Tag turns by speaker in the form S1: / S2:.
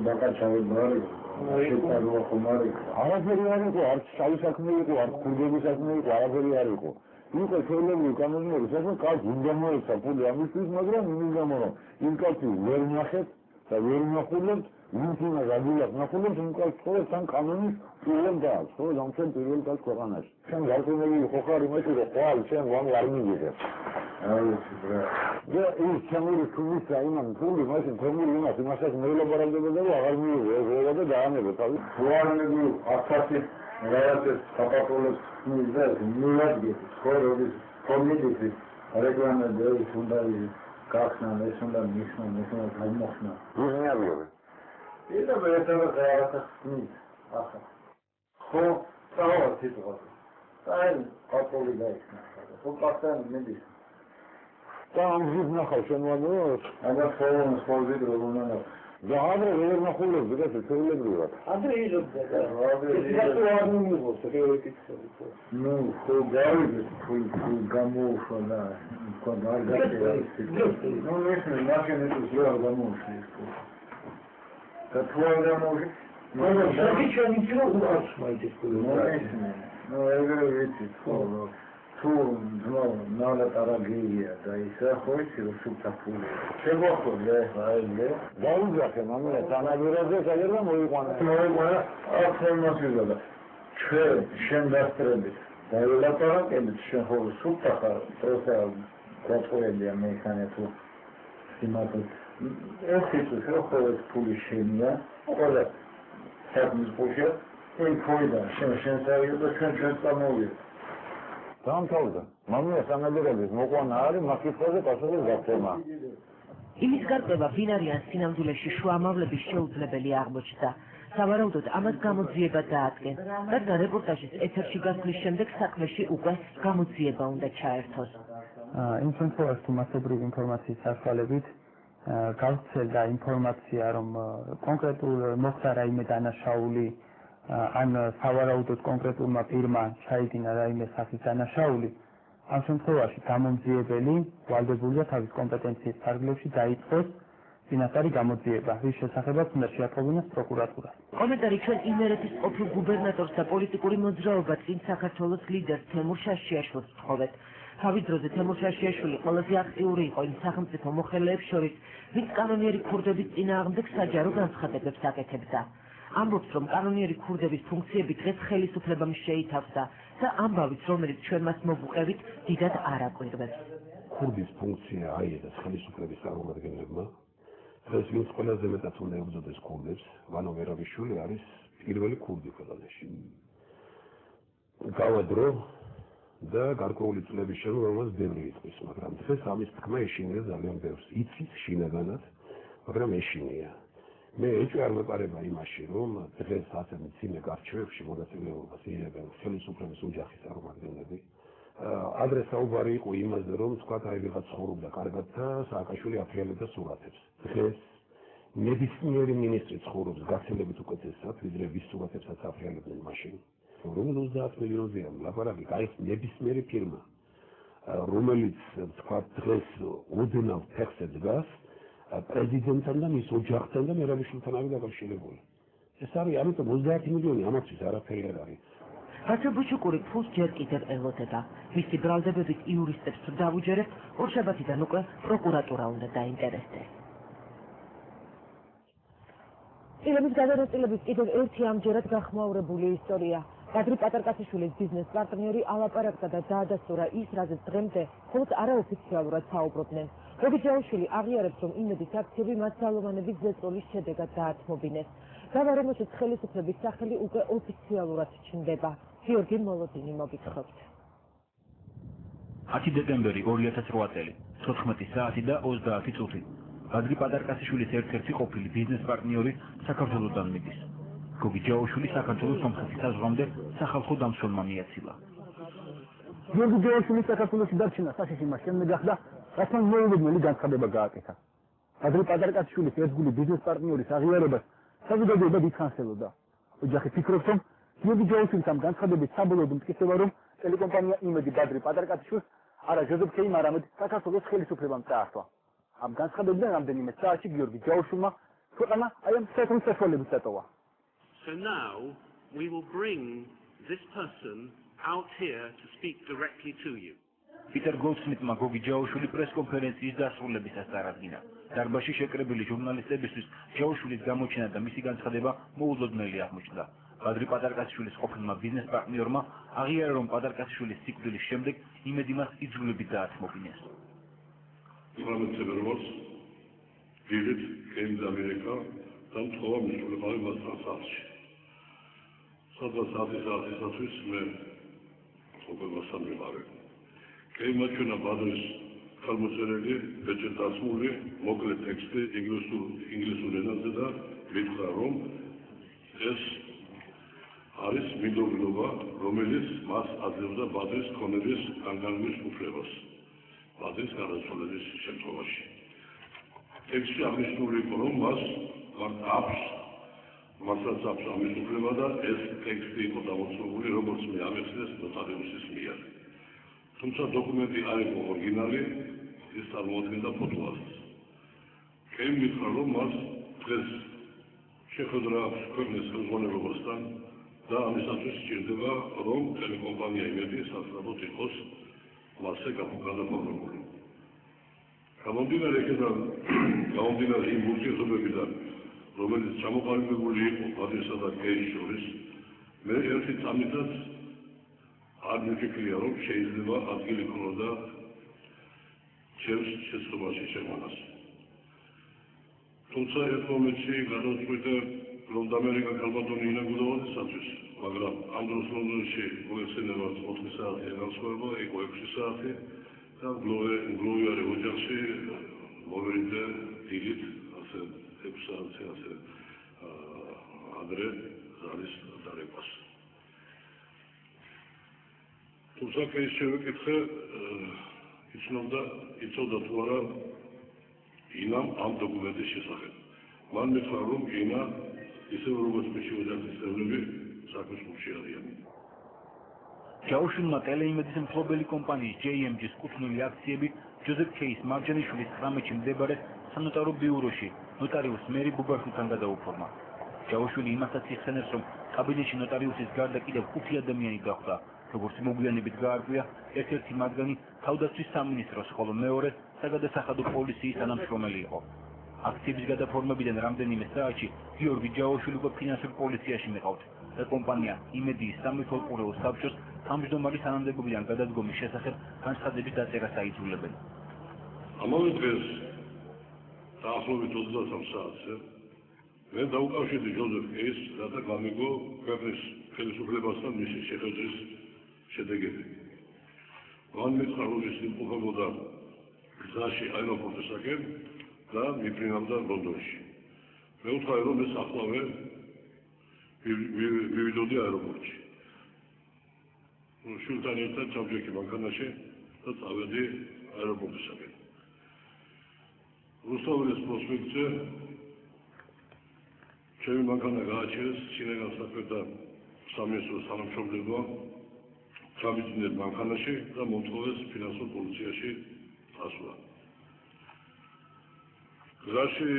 S1: დაკარჩავენ მარი შეწარვა ხომარი
S2: არაფერი არ იყო, არც შავი საქმე იყო, არც ქურდების საქმე იყო, არაფერი არ იყო. იყო ჩვეულებრივი კანონიერი საქმე, კაც უნდა მოეცა ფული ამისთვის, მაგრამ იმის გამო რომ იმ კაცი ვერ ნახეთ და ვერ ნახულებთ, ვინც უნდა გადივლას ნახულებს, იმ კაცს ცხოვრობს თან კანონის პირველ კაცს, ხო, დამცენ პირველ კაცს ქვეყანაში. შენ გარკვეული ხო ხარ იმაში, რომ ხვალ შენ ვამი არ მიგიღებ. და ის ჩემური თulis რაიმან ფული მაშინ თემური იმასაც მეულაპარაკდება და აღარ მიიღო, ეგრევა და დაანებო თავი.
S1: უარნები 1000 რაღაცას საპატრულოს მიზდა ნულადგი ხორობის კომიტეტის რეკლამაზე ის უნდა გახსნა ეს უნდა მისმა გამოხსნა
S2: უზნეავია
S1: ეს მეცადა რაღაცა ხმის ახლა ხო საერთოდ სიტყვა აი პატრული გაიხსნა ხო პასთან მიდის
S2: და ამ ზის ნახავ შემოანოს
S1: აბა ხოლმე ხოლმე როგორ
S2: და ადრე ვერ ნახულობდი და შეულებრივად
S1: ადრე იზრდა და არ მიმიღოს თეორეტიკულად ნუ ხო გავიგე თუ გამოუშვა და თქვა არ გაწევა ნუ ესე მაშინ ეს ზრა გამოუშვა და თუ არ გამოუშვა ნუ შეგიჩვენი ძრო უარს მაიდეს ნუ ეგრე ვიცი ხო თუ ნალა տարագია და ისა ხო იცი რომ სულთა ფული შეგვახორდა ახლა ეგრე
S2: დაუძახე მამია თანაბერაზე საერთოდ მოიყვანა
S1: ახლა და ჩვენ შენ დასწრებით და ელაპარაკებით შენ ხო სულთა ხარ პროსა გვაწყობია მექანე თუ სიმართლე ეს ის რო ხო ეს ფული შენია ყველა საქმის პუშე ეს ხოიდა შენ საერთოდ და ჩვენ წამოვიდა
S2: დამთავრდა. მამია სანადირების მოყვანა არის მაგისტრაზე პასუხის გაცემა.
S3: იმის გარკვევა ვინ არიან სინამდვილეში შუამავლების შეუძლებელი აღმოჩნდა. სავარაუდოდ ამას გამოძიება დაადგენ, რადგან რეპორტაჟის ეთერში გასვლის შემდეგ საქმეში უკვე გამოძიება უნდა ჩაერთოს.
S4: იმ შემთხვევაში თუ მასობრივი ინფორმაციის საშუალებით გავრცელდა ინფორმაცია, რომ კონკრეტულ მოხდა რაიმე დანაშაული ან სავარაუდოდ კონკრეტულმა პირმა ჩაიდინა რაიმე სახის დანაშაული, ამ შემთხვევაში გამომძიებელი ვალდებულია თავის კომპეტენციის ფარგლებში დაიწყოს წინასწარი გამოძიება, რის შესახებაც უნდა შეატყობინოს პროკურატურას.
S3: კომენტარი ჩვენ იმერეთის ყოფილ გუბერნატორს და პოლიტიკური მოძრაობა წინ საქართველოს ლიდერს თემურ შაშიაშვილს ვთხოვეთ. თავის დროზე თემურ შაშიაშვილი ყველაზე აქტიური იყო იმ სახელმწიფო მოხელეებს შორის, ვინც კანონიერი ქურდების წინააღმდეგ საჯარო განცხადებებს აკეთებდა. ამბობს, რომ კანონიერი ქურდების ფუნქციები დღეს ხელისუფლებამ შეითავსა და ამბავით, რომელიც ჩვენ მას მოვუყევით, დიდად არ აკვირვებს.
S5: ქურდის ფუნქცია აიღეს ხელისუფლების წარმომადგენლებმა. დღეს ვინც ყველაზე მეტად უნდა ებრძოდეს ქურდებს, ვანო ვერავიშვილი არის პირველი ქურდი ქვეყანაში. გავა დრო და გარკვეული წლების შემდეგ რომელსაც ბევრი იტყვის, მაგრამ დღეს ამის თქმა ეშინია ძალიან ბევრს. იცის შინაგანად, მაგრამ ეშინია. მე ეჭვი არ მეპარება იმაში, რომ დღეს ასე მძიმე გარჩევებში მონაწილეობას იღებენ ხელისუფლების ოჯახის წარმომადგენლები. ადრე საუბარი იყო იმაზე, რომ თქვათ აი ვიღაც ცხოვრობდა კარგად და სააკაშვილი აფრიალებდა სურათებს. დღეს ნებისმიერი მინისტრი ცხოვრობს გაცილებით უკეთესად, ვიდრე ვის სურათებსაც აფრიალებდნენ მაშინ. რომ 30 მილიონზეა ლაპარაკი, გაიხ ნებისმიერი ფირმა, რომელიც თქვათ დღეს ოდნავ ფეხზე დგას პრეზიდენტთან და მის ოჯახთან და მერაბიშვილთან არის დაკავშირებული. ეს არის ამიტომ 30 მილიონი ამათვის არაფერი არ არის.
S3: რაცა ბუჩუკური ფულს ჯერ კიდევ ელოდება. მისი ბრალდებებით იურისტებს თუ დავუჯერებთ, ორშაბათიდან უკვე პროკურატურა უნდა დაინტერესდეს. წილების გადაროწილების კიდევ ერთი ამჯერად გახმაურებული ისტორია. კადრი პატარკაციშვილის ბიზნეს პარტნიორი ალაპარაკდა და დაადასტურა ის, რაზეც დღემდე მხოლოდ არაოფიციალურად საუბრობდნენ. რობიჯაუშვილი აღიარებს, რომ იმედის აქციები მათ ძალოვანების ზეწოლის შედეგად დაათმობინეს. გავა, რომელშიც ხელისუფლების სახელი უკვე ოფიციალურად ჩნდება. გიორგი მოლოდინი მოგითხრობთ.
S6: 10 დეკემბერი 2008 წელი, 14 საათი და 30 წუთი. კადრი პატარკაციშვილის ერთ-ერთი ყოფილი ბიზნეს პარტნიორი საქართველოსთან მიდის. გოგი ჯაუშვილი საქართველოს სომხეთის საზღვრამდე სახალხო დამცველმა მიეცილა.
S4: გიორგი ჯაუშვილის საქართველოში დარჩენა საშიში მას შემდეგ გახდა, რასაც მოულოდნელი განცხადება გააკეთა. კადრი პატარკაციშვილის ერთგული ბიზნეს პარტნიორის აღიარებას საზოგადოება დიდხანს ელოდა. ოჯახი ფიქრობს, რომ გიორგი ჯაუშვილის ამ განცხადებით საბოლოოდ მტკიცება, რომ ტელეკომპანია იმედი კადრი პატარკაციშვილს არა ჟოზეფ კეიმ, არამედ საქართველოს ხელისუფლებამ წაართვა. ამ განცხადებიდან რამდენიმე საათში გიორგი ჯაუშვილმა
S7: ქვეყანა აი ამ საქმის საშუალების დატოვა.
S8: So now we will bring this person out here to speak directly to you.
S6: Peter Goldsmith-მა გოგი ჯაოშვილი პრესკონფერენციის დასრულებისას წარადგინა. დარბაზში შეკრებილი ჟურნალისტებისთვის ჯაოშვილის გამოჩენა და მისი განცხადება მოულოდნელი აღმოჩნდა. ბადრი პატარკაშვილის ყოფილმა ბიზნეს პარტნიორმა აღიარა, რომ პატარკაშვილის სიკვდილის შემდეგ იმედი მას იძულებით დაათმობინეს.
S9: 18 ფებრუარს დილით კეიმს ამერიკა და მთხოვა მისულებავი მას ტრანსფერში. სადღაც 10 საათისათვის მე უკვე მოსამრიგავე. კეიმმა ჩვენა ბადრის ხელმოწერილი ბეჭდ დასმული მოკლე ტექსტი ინგლისურ ენაზე და მითხრა, რომ ეს არის მიდროულობა, რომელიც მას აძლევდა ბადრის ქონების განგანვის უფლებას. ბადრის გარდაცვალების შემთხვევაში. ტექსტში აღნიშნული იყო, რომ მასაც აქვს ამის უფლება და ეს ტექსტი იყო დამოწმებული, როგორც მე ამეხსნეს ნოტარიუსის მიერ. თუმცა დოკუმენტი არ იყო ორიგინალი, ის წარმოადგენდა ფოტოას. კეიმ მითხრა, რომ მას დღეს შეხვედრა აქვს ქვეყნის ხელმძღვანელობასთან და ამისათვის სჭირდება, რომ ტელეკომპანია იმედი სასწრაფოდ იყოს მასზე გადაფორმებული. გამომდინარე იმ ურთიერთობებიდან, რომელიც ჩამოყალიბებული იყო ბადრისა და კეის შორის, მე ერთი წამითაც არ მიფიქრია, რომ შეიძლება ადგილი ქონოდა ჩემს შეცდომაში შეყვანას. თუმცა ერთ მომენტში გადავწყვიტე, რომ დამერიგა ქალბატონი ინაგუდავადისათვის, მაგრამ ამ დროს ლონდონში მოეხსენება 4 საათი განსხვავება, იყო 6 საათი და მგლოვიარე ოჯახში მოვერიდე დილით, ასე 6 საათი, ასე ადრე ზარის დარეკვას. თუმცა კეის შევეკითხე, იცოდა თუ არა ინამ ამ დოკუმენტის შესახებ. მან მითხრა, რომ ინა ისევ როგორც მისი ოჯახის წევრები საქმის გულში არიან.
S6: ჯაოშვილმა ტელეიმედის მფლობელი კომპანიის JMG-ს კუთვნილი აქციები ჯოზეფ კეის მარჯანიშვილის 19-ში მდებარე სანოტარო ბიუროში ნოტარიუს მერი ბუბაშვილთან გადაუფორმა. ჯაოშვილი იმასაც იხსენებს, რომ კაბინეტში ნოტარიუსის გარდა კიდევ 5 ადამიანი გახვდა. როგორც მოგვიანებით გაარკვია, ერთ-ერთი მათგანი თავდაცვის სამინისტროს, ხოლო მეორე საგადასახადო პოლიციის თანამშრომელი იყო. აქციების გადაფორმებიდან რამდენიმე საათში გიორგი ჯაოშვილი უკვე ფინანსურ პოლიციაში მიყავთ და კომპანია იმედიის სამეთვალყურეო საბჭოს თავმჯდომარის თანამდებობიდან გადადგომის შესახებ განცხადების დაწერას აიძულებენ.
S9: ამავე დღეს დაახლოებით 23 საათზე მე დაუკავშირდი ჯოზეფ კეისს, რათა გამიგო ქვეყნის ხელისუფლებასთან მისი შეხვედრის შედეგები. მან მითხრა, რომ ის იმყოფებოდა გზაში აეროპორტისაკენ და მიფრინავდა ლონდონში. მე ვთქვი, რომ ეს ახლავე მივიდოდი აეროპორტში. შვილთან ერთად ჩავჯექი მანქანაში და წავედი აეროპორტისაკენ. რუსთაველის პროსპექტზე ჩემი მანქანა გააჩერეს შინაგან საქმეთა სამინისტროს თანამშრომლებმა ჩამიძინეს მანქანაში და მომთხოვეს ფინანსურ პოლიციაში წასვლა. გზაში